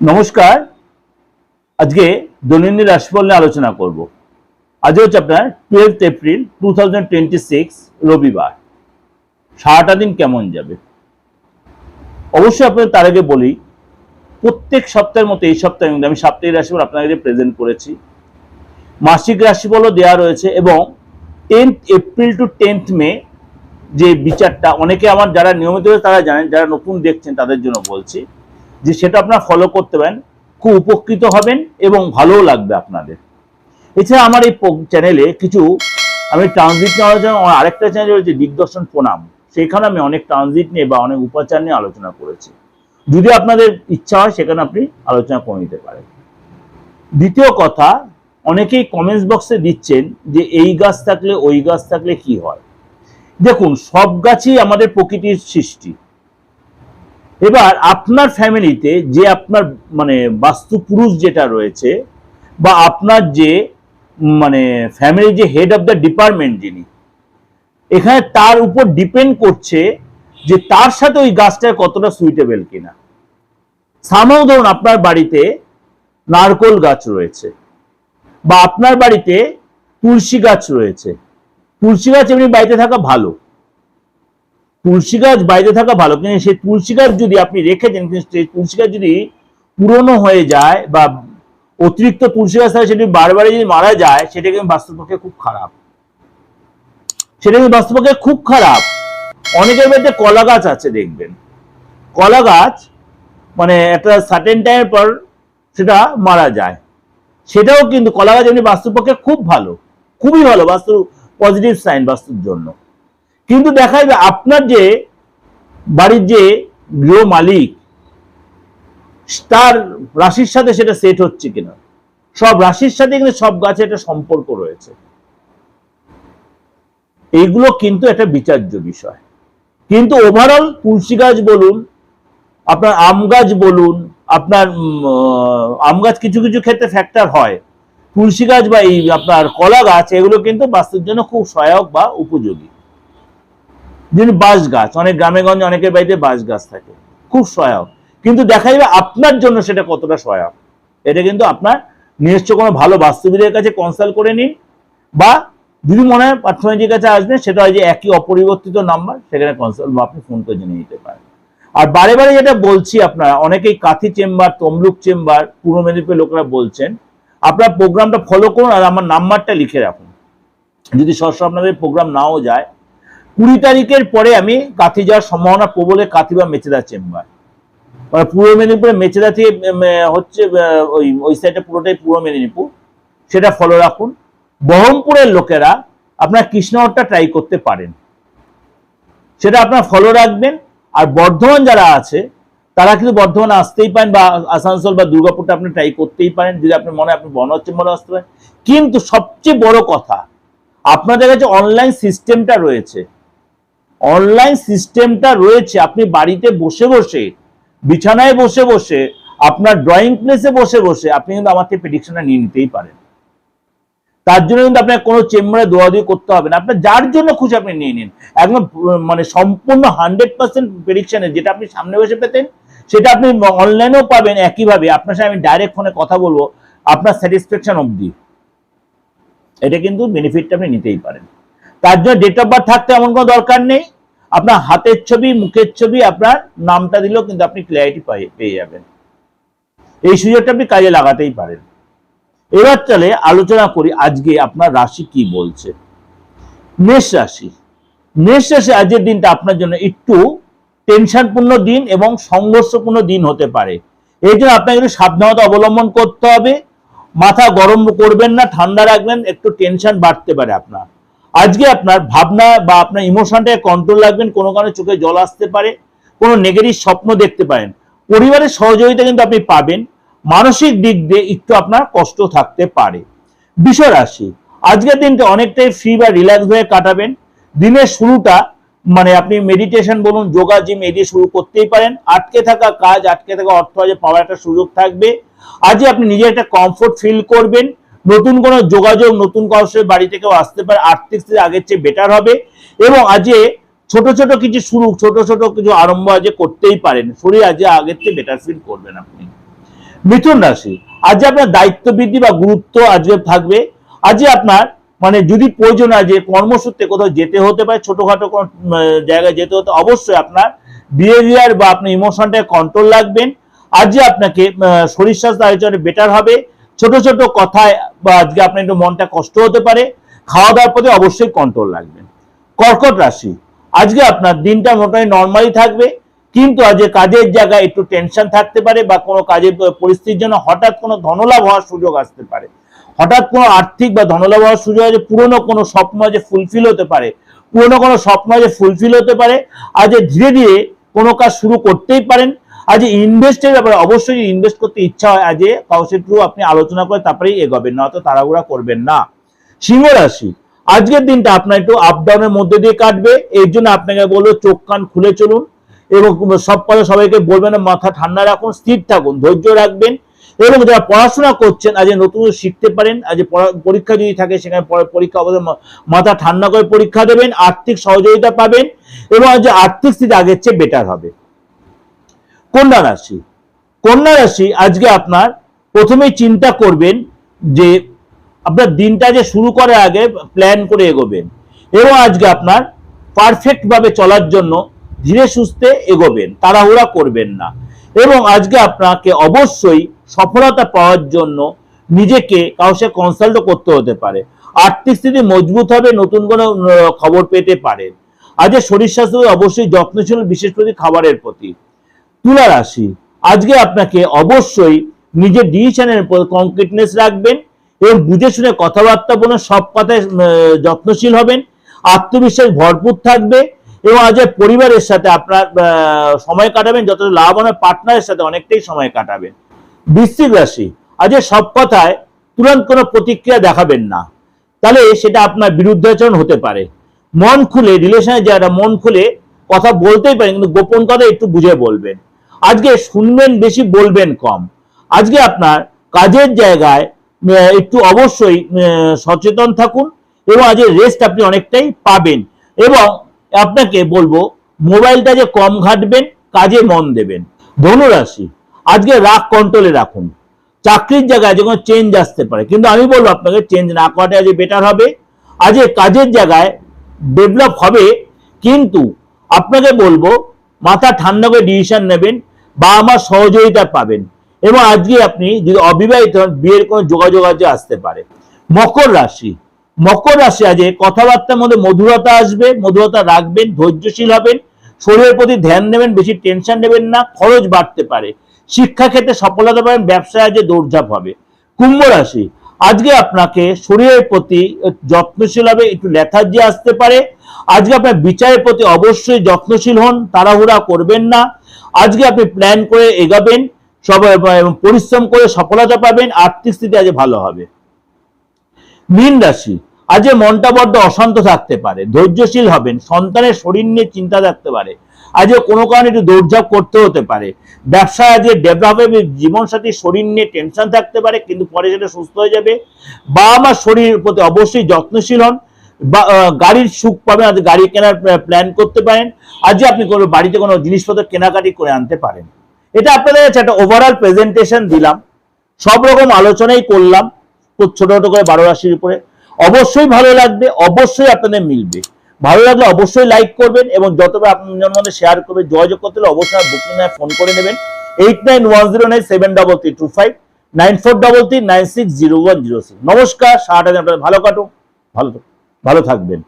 নমস্কার। আজকে দৈনন্দিন রাশিফল নিয়ে আলোচনা করব। আজ হচ্ছে আপনার 12 এপ্রিল 2026 রবিবার। সারাটা দিন কেমন যাবে? অবশ্যই আপনাদের তার আগে বলি, প্রত্যেক সপ্তাহের মতো এই সপ্তাহে আমি সাপ্তাহিক রাশিফল আপনাদের প্রেজেন্ট করেছি। মাসিক রাশিফলও দেওয়া রয়েছে এবং 10th এপ্রিল টু 10th মে যে বিচারটা অনেকে আমার যারা নিয়মিত তারা জানেন, যারা নতুন দেখছেন তাদের জন্য বলছি যে সেটা আপনারা ফলো করতে পারেন, খুব উপকৃত হবেন এবং ভালোও লাগবে আপনাদের। এছাড়া আমার এই চ্যানেলে কিছু আমি ট্রানজিট নিয়ে আলোচনা, আরেকটা চ্যানেল রয়েছে দিগদর্শন প্রণাম, সেখানে আমি অনেক ট্রানজিট নিয়ে বা অনেক উপাচার নিয়ে আলোচনা করেছি। যদি আপনাদের ইচ্ছা হয় সেখানে আপনি আলোচনা করে নিতে পারেন। দ্বিতীয় কথা, অনেকেই কমেন্টস বক্সে দিচ্ছেন যে এই গাছ থাকলে ওই গাছ থাকলে কি হয়। দেখুন, সব গাছই আমাদের প্রকৃতির সৃষ্টি। এবার আপনার ফ্যামিলিতে যে আপনার বাস্তু পুরুষ যেটা রয়েছে বা আপনার যে ফ্যামিলি যে হেড অফ দ্য ডিপার্টমেন্ট যিনি, এখানে তার উপর ডিপেন্ড করছে যে তার সাথে ওই গাছটার কতটা সুইটেবল কিনা। সামাও ধরুন আপনার বাড়িতে নারকোল গাছ রয়েছে বা আপনার বাড়িতে তুলসী গাছ রয়েছে। তুলসী গাছ এমনি বাড়িতে থাকা ভালো, তুলসী গাছ বাইরে থাকা ভালো, কিন্তু সেই তুলসী গাছ যদি আপনি রেখে দেন, কিন্তু সেই তুলসী গাছ যদি পুরনো হয়ে যায় বা অতিরিক্ত তুলসী গাছ থাকে, সেটি বারবার যদি মারা যায়, সেটা কিন্তু বাস্তবপক্ষে খুব খারাপ। সেটা কিন্তু বাস্তবপক্ষে খুব খারাপ। অনেকের বাড়িতে কলা গাছ আছে, দেখবেন কলা গাছ একটা সার্টেন টাইমের পর সেটা মারা যায়। সেটাও কিন্তু কলা গাছ এমনি বাস্তবপক্ষে খুব ভালো, খুবই ভালো, বাস্তু পজিটিভ সাইন বাস্তুর জন্য। কিন্তু দেখা যাবে আপনার যে বাড়ির যে গৃহ মালিক, তার রাশির সাথে সেটা সেট হচ্ছে কিনা। সব রাশির সাথে কিন্তু সব গাছে একটা সম্পর্ক রয়েছে। এইগুলো কিন্তু একটা বিচার্য বিষয়। কিন্তু ওভারঅল তুলসী গাছ বলুন, আপনার আম গাছ বলুন, আপনার আম গাছ কিছু কিছু ক্ষেত্রে ফ্যাক্টর হয়, তুলসী গাছ বা এই আপনার কলা গাছ, এগুলো কিন্তু বাস্তুর জন্য খুব সহায়ক বা উপযোগী। যিনি বাঁশ গাছ, অনেক গ্রামে গঞ্জে অনেকের বাড়িতে বাঁশ গাছ থাকে, খুব সহায়ক। কিন্তু দেখা যাবে আপনার জন্য সেটা কতটা সহায়ক, এটা কিন্তু আপনার নিজস্ব কোনো ভালো বাস্তুবিদের কাছে কনসাল্ট করে নিন, বা যদি মনে হয় পার্থনাজির কাছে আসবেন, সেটা হয় যে একই অপরিবর্তিত নাম্বার, সেখানে কনসাল্ট বা আপনি ফোন করে জেনে নিতে পারেন। আর বারে বারে যেটা বলছি, আপনারা অনেকেই কাথি চেম্বার, তমলুক চেম্বার, পূর্ব মেদিনীপুরের লোকেরা বলছেন, আপনার প্রোগ্রামটা ফলো করুন আর আমার নাম্বারটা লিখে রাখুন। যদি সরাসরি আপনাদের প্রোগ্রাম নাও যায়, 20 তারিখের পরে আমি কাথি যাওয়ার সম্ভাবনা প্রবল। কাথি বা মেচেদা চেম্বার, পূর্ব মেদিনীপুরে মেচেদা থেকে হচ্ছে ওই সাইডটা পুরোটাই পূর্ব মেদিনীপুর, সেটা ফলো রাখুন। বহরমপুরের লোকেরা আপনার কৃষ্ণনগরটা ট্রাই করতে পারেন, সেটা আপনার ফলো রাখবেন। আর বর্ধমান যারা আছে তারা কিন্তু বর্ধমানে আসতেই পারেন, বা আসানসোল বা দুর্গাপুরটা আপনি ট্রাই করতেই পারেন, যদি আপনার মনে হয় আপনি বনগাঁ চেম্বারে আসতে পারেন। কিন্তু সবচেয়ে বড় কথা, আপনাদের কাছে অনলাইন সিস্টেমটা রয়েছে। অনলাইন সিস্টেমটা রয়েছে, আপনি বাড়িতে বসে বসে, বিছানায় বসে বসে, আপনার ড্রয়িং প্লেসে বসে বসে আপনি কিন্তু আমার থেকে প্রেডিকশনটা নিয়ে নিতেই পারেন। তার জন্য কিন্তু আপনার কোনো চেম্বারে দৌড়াদৌড়ি করতে হবে না, আপনার যার জন্য খুশি আপনি নিয়ে নিন। একদম সম্পূর্ণ 100% প্রেডিকশনে যেটা আপনি সামনে বসে পেতেন, সেটা আপনি অনলাইনেও পাবেন। একইভাবে আপনার সাথে আমি ডাইরেক্ট ফোনে কথা বলবো, আপনার স্যাটিসফ্যাকশন অবধি। এটা কিন্তু বেনিফিটটা আপনি নিতেই পারেন। তার জন্য ডেট অফ বার্থ থাকতে এমন কোনো দরকার নেই, আপনার হাতের ছবি, মুখের ছবি, আপনার নামটা দিলেও কিন্তু আপনি ক্লিয়ারিটি পেয়ে যাবেন। এই সুযোগটা আপনি কাজে লাগাতেই পারেন। এবার চলে আলোচনা করি আজকে আপনার রাশি কি বলছে। মেষ রাশি। মেষ রাশি আজকের দিনটা আপনার জন্য একটু টেনশনপূর্ণ দিন এবং সংঘর্ষপূর্ণ দিন হতে পারে। এই জন্য আপনাকে একটু সাবধানতা অবলম্বন করতে হবে। মাথা গরম করবেন না, ঠান্ডা রাখবেন, একটু টেনশন বাড়তে পারে আপনার। আজকে আপনার ভাবনা বা আপনার ইমোশনটাকে কন্ট্রোল রাখবেন। কোনো কারণে চোখে জল আসতে পারে, কোনো নেগেটিভ স্বপ্ন দেখতে পারেন। পরিবারের সহযোগিতা কিন্তু আপনি পাবেন। মানসিক দিক দিয়ে একটু আপনার কষ্ট থাকতে পারে। বৃষ রাশি। আজকের দিনটা অনেকটাই ফ্রি বা রিল্যাক্স হয়ে কাটাবেন। দিনের শুরুটা আপনি মেডিটেশন বলুন, যোগা, জিম এই দিয়ে শুরু করতেই পারেন। আটকে থাকা কাজ, আটকে থাকা অর্থ আজ পাওয়ার একটা সুযোগ থাকবে। আজ আপনি নিজে একটা কমফোর্ট ফিল করবেন। নতুন কোনো যোগাযোগ, নতুন কারোর বাড়ি থেকেও আসতে পারে। আর্থিক স্থিতি আগের চেয়ে বেটার হবে এবং আজকে ছোট ছোট কিছু শুরু, ছোট ছোট কিছু আরম্ভ আজ করতেই পারেন। শরীর আজ আগের চেয়ে বেটার ফিল করবেন আপনি। মিথুন রাশি, আজকে আপনার দায়িত্ব বৃদ্ধি বা গুরুত্ব আজকে থাকবে। আজকে আপনার মানে যদি প্রয়োজন হয় যে কর্মসূত্রে কোথাও যেতে হতে পারে, ছোটখাটো কোনো জায়গায় যেতে হতে, অবশ্যই আপনার বিহেভিয়ার বা আপনি ইমোশনটাকে কন্ট্রোল রাখবেন। আজকে আপনাকে শরীর স্বাস্থ্য আলোচনা বেটার হবে। ছোট ছোট কথায় বা আজকে আপনার একটু মনটা কষ্ট হতে পারে। খাওয়া দাওয়ার প্রতি অবশ্যই কন্ট্রোল রাখবেন। কর্কট রাশি, আজকে আপনার দিনটা মোটামুটি নর্মালি থাকবে, কিন্তু আজকে কাজের জায়গায় একটু টেনশন থাকতে পারে বা কোনো কাজের পরিস্থিতির জন্য হঠাৎ কোনো ধনলাভ হওয়ার সুযোগ আসতে পারে। হঠাৎ কোনো আর্থিক বা ধনলাভ হওয়ার সুযোগ আছে, পুরনো কোনো স্বপ্ন যে ফুলফিল হতে পারে, পুরনো কোনো স্বপ্ন যে ফুলফিল হতে পারে। আজ ধীরে ধীরে কোনো কাজ শুরু করতেই পারেন। আজ ইনভেস্টের ব্যাপারে অবশ্যই ইনভেস্ট করতে ইচ্ছা হয়, আজ কাউকে একটু আপনি আলোচনা করে তারপরেই এগোবেন, নয়তো তাড়াহুড়া করবেন না। সিংহ রাশি, আজকের দিনটা আপনার একটু আপ ডাউনের মধ্যে দিয়ে কাটবে। এই জন্য আপনাকে বলবো চোখ কান খুলে চলুন এবং সব কথা সবাইকে বলবেন না, মাথা ঠান্ডা রাখুন, স্থির থাকুন, ধৈর্য রাখবেন। এবং যারা পড়াশোনা করছেন আজ নতুন শিখতে পারেন। আজ পরীক্ষা যদি থাকে সেখানে পরীক্ষা অবশ্যই মাথা ঠান্ডা করে পরীক্ষা দেবেন, আর্থিক সহযোগিতা পাবেন এবং আজ আর্থিক স্থিতি আগের চেয়ে বেটার হবে। কন্যা রাশি, কন্যা রাশি, আজকে আপনার প্রথমেই চিন্তা করবেন যে আপনার দিনটা যে শুরু করার আগে প্ল্যান করে এগোবেন এবং আজকে আপনার পারফেক্ট ভাবে চলার জন্য ধীরে সুস্থে এগোবেন, তাড়াহুড়া করবেন না। এবং আজকে আপনাকে অবশ্যই সফলতা পাওয়ার জন্য নিজেকে কারোর সাথে কনসাল্ট করতে হতে পারে। আর্থিক স্থিতি মজবুত হবে, নতুন কোনো খবর পেতে পারেন। আজকে শরীর স্বাস্থ্য অবশ্যই যত্নশীল, বিশেষ করে খাবারের প্রতি। তুলা রাশি, আজকে আপনাকে অবশ্যই নিজের ডিসিশনের উপর কনক্রিটনেস রাখবেন এবং বুঝে শুনে কথাবার্তা বলে সব কথায় যত্নশীল হবেন। আত্মবিশ্বাস ভরপুর থাকবে এবং আজ পরিবারের সাথে আপনার সময় কাটাবেন, যত লাভবান পার্টনারের সাথে অনেকটাই সময় কাটাবেন। বৃশ্চিক রাশি, আজ সব কথায় তুরন্ত কোনো প্রতিক্রিয়া দেখাবেন না, তাহলে সেটা আপনার বিরুদ্ধাচরণ হতে পারে। মন খুলে রিলেশনে যারা মন খুলে কথা বলতেই পারেন, কিন্তু গোপন কথা একটু বুঝে বলবেন। আজকে শুনবেন বেশি, বলবেন কম। আজকে আপনার কাজের জায়গায় একটু অবশ্যই সচেতন থাকুন এবং আজ রেস্ট আপনি অনেকটাই পাবেন। এবং আপনাকে বলবো মোবাইলটা যে কম ঘাটবেন, কাজে মন দেবেন। ধনুরাশি, আজকে রাগ কন্ট্রোলে রাখুন। চাকরির জায়গায় যে কোনো চেঞ্জ আসতে পারে, কিন্তু আমি বলবো আপনাকে চেঞ্জ না করাটা আজ বেটার হবে। আজ কাজের জায়গায় ডেভেলপ হবে, কিন্তু আপনাকে বলবো মাথা ঠান্ডা করে ডিসিশন নেবেন বা আমার সহযোগিতা পাবেন। এবং আজকে আপনি যদি অবিবাহিত হন, বিয়ের কোনো যোগাযোগ আজকে আসতে পারে। মকর রাশি, মকর রাশি, আজ কথাবার্তার মধ্যে মধুরতা আসবে, মধুরতা রাখবেন, ধৈর্যশীল হবেন, শরীরের প্রতি ধ্যান দেবেন, বেশি টেনশন নেবেন না, খরচ বাড়তে পারে। শিক্ষাক্ষেত্রে সফলতা পাবেন, ব্যবসায় আজ দৌড়ঝাঁপ হবে। কুম্ভ রাশি, আজকে আপনাকে শরীরের প্রতি যত্নশীল হবে, একটু লেথার্জি আসতে পারে। আজকে আপনার বিচারের প্রতি অবশ্যই যত্নশীল হন, তাড়াহুড়া করবেন না। আজকে আপনি প্ল্যান করে এগাবেন, সব পরিশ্রম করে সফলতা পাবেন, আর্থিক স্থিতি আজ ভালো হবে। মীন রাশি, আজ মনটা বড্ড অশান্ত থাকতে পারে, ধৈর্যশীল হবেন, সন্তানের শরীর নিয়ে চিন্তা থাকতে পারে। আজ কোনো কারণে একটু দৌড়ঝাঁপ করতে হতে পারে। ব্যবসায় আজকে ডেভেলপ হবে, জীবনসাথীর শরীর নিয়ে টেনশন থাকতে পারে, কিন্তু পরে সেটা সুস্থ হয়ে যাবে। বা আমার শরীরের প্রতি অবশ্যই যত্নশীল হন। বা গাড়ির সুখ পাবেন, আজ গাড়ি কেনার প্ল্যান করতে পারেন। আজ আপনি কোনো বাড়িতে কোনো জিনিসপত্র কেনাকাটি করে আনতে পারেন। এটা আপনাদের কাছে একটা ওভারঅল প্রেজেন্টেশন দিলাম, সব রকম আলোচনাই করলাম খুব ছোট ছোট করে 12 রাশির উপরে। অবশ্যই ভালো লাগবে, অবশ্যই আপনাদের মিলবে। ভালো লাগলে অবশ্যই লাইক করবেন এবং যতবার আপনার মধ্যে শেয়ার করবেন। যোগাযোগ করতে হলে অবশ্যই বুকিং ফোন করে নেবেন 8910973325 9433960106। নমস্কার, সারাটা দিন আপনাদের ভালো কাটুক, ভালো থাকবেন।